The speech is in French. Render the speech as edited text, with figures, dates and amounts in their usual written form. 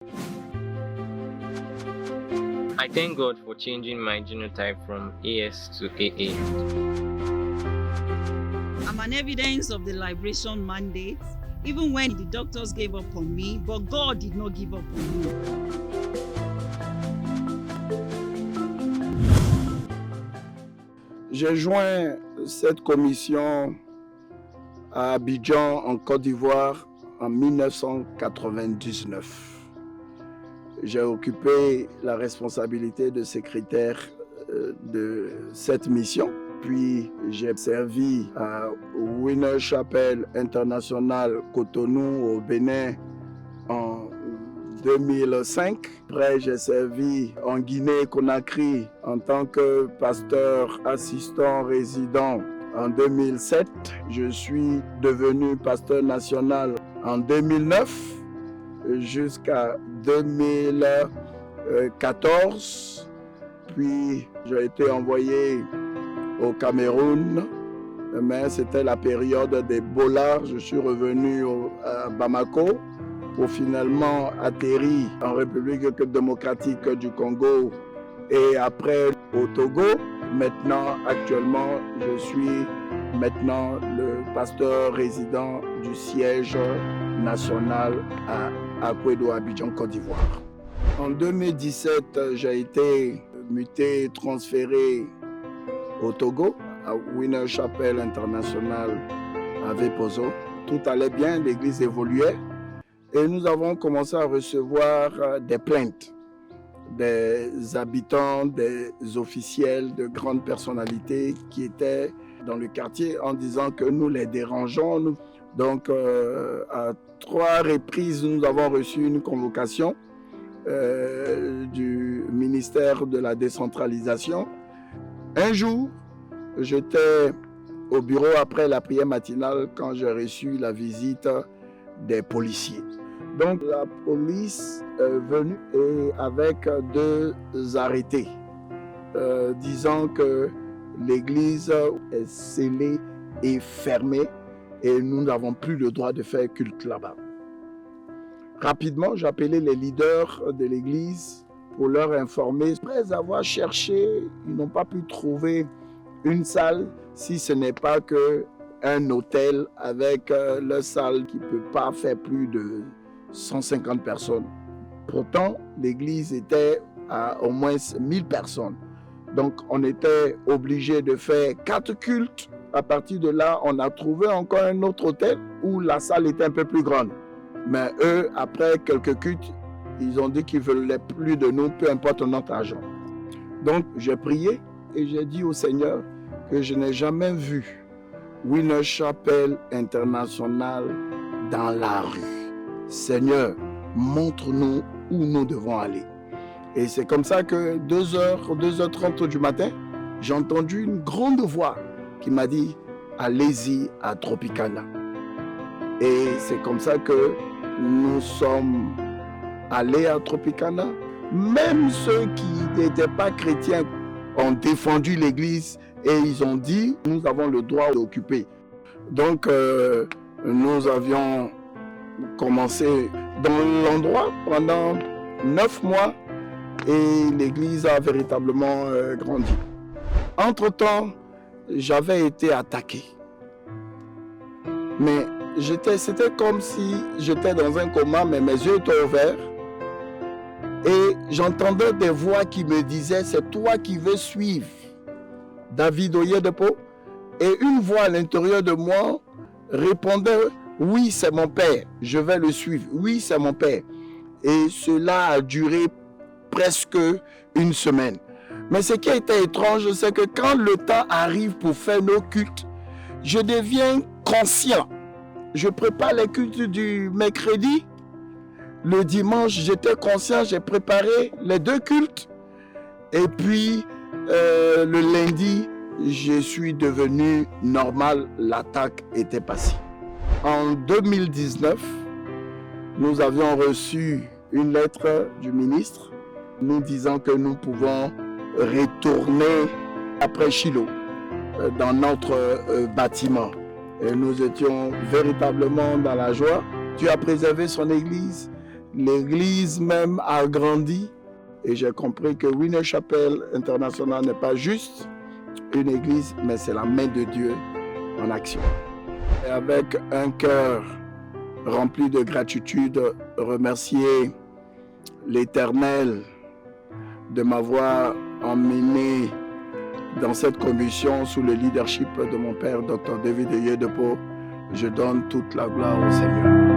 I thank God for changing my genotype from AS to AA. I'm an evidence of the liberation mandate, even when the doctors gave up on me, but God did not give up on me. J'ai joint cette commission à Abidjan, en Côte d'Ivoire, en 1999. J'ai occupé la responsabilité de secrétaire de cette mission. Puis j'ai servi à Winner Chapel International Cotonou au Bénin en 2005. Après, j'ai servi en Guinée-Conakry en tant que pasteur assistant résident en 2007. Je suis devenu pasteur national en 2009 jusqu'à 2014. Puis j'ai été envoyé au Cameroun, mais c'était la période des bolards. Je suis revenu à Bamako pour finalement atterrir en République démocratique du Congo et après au Togo. Maintenant, actuellement, je suis le pasteur résident du siège national à Akwedo, Abidjan, Côte d'Ivoire. En 2017, j'ai été muté, transféré au Togo, à Winner Chapel International à Vepozo. Tout allait bien, l'église évoluait et nous avons commencé à recevoir des plaintes des habitants, des officiels, de grandes personnalités qui étaient dans le quartier en disant que nous les dérangeons. Donc, à 3 reprises, nous avons reçu une convocation du ministère de la décentralisation. Un jour, j'étais au bureau après la prière matinale quand j'ai reçu la visite des policiers. Donc la police est venue et avec 2 arrêtés disant que l'église est scellée et fermée et nous n'avons plus le droit de faire culte là-bas. Rapidement, j'ai appelé les leaders de l'église pour leur informer. Après avoir cherché, ils n'ont pas pu trouver une salle si ce n'est pas qu'un hôtel avec leur salle qui ne peut pas faire plus de 150 personnes. Pourtant, l'église était à au moins 1000 personnes. Donc, on était obligé de faire 4 cultes. À partir de là, on a trouvé encore un autre hôtel où la salle était un peu plus grande. Mais eux, après quelques cultes, ils ont dit qu'ils ne veulent plus de nous, peu importe notre argent. Donc, j'ai prié et j'ai dit au Seigneur que je n'ai jamais vu Winner Chapel International dans la rue. Seigneur, montre-nous où nous devons aller. Et c'est comme ça que 2h30 du matin, j'ai entendu une grande voix qui m'a dit « Allez-y à Tropicana ». Et c'est comme ça que nous sommes allés à Tropicana. Même ceux qui n'étaient pas chrétiens ont défendu l'église et ils ont dit « Nous avons le droit d'occuper ». Donc, nous avions commencé dans l'endroit pendant 9 mois et l'église a véritablement grandi. Entre-temps, j'avais été attaqué. Mais c'était comme si j'étais dans un coma, mais mes yeux étaient ouverts. Et j'entendais des voix qui me disaient, c'est toi qui veux suivre David Oyedepo. Et une voix à l'intérieur de moi répondait, oui, c'est mon père, je vais le suivre. Oui, c'est mon père. Et cela a duré presque une semaine. Mais ce qui a été étrange, c'est que quand le temps arrive pour faire nos cultes, je deviens conscient. Je prépare les cultes du mercredi. Le dimanche, j'étais conscient, j'ai préparé les 2 cultes. Et puis, le lundi, je suis devenu normal, l'attaque était passée. En 2019, nous avions reçu une lettre du ministre nous disant que nous pouvons retourner après Shiloh dans notre bâtiment. Et nous étions véritablement dans la joie. Dieu a préservé son église L'église même a grandi et j'ai compris que Winner Chapel International n'est pas juste une église, mais c'est la main de Dieu en action. Et avec un cœur rempli de gratitude, remercier l'Éternel de m'avoir emmené dans cette commission sous le leadership de mon père, Dr. David Oyedepo. Je donne toute la gloire au Seigneur.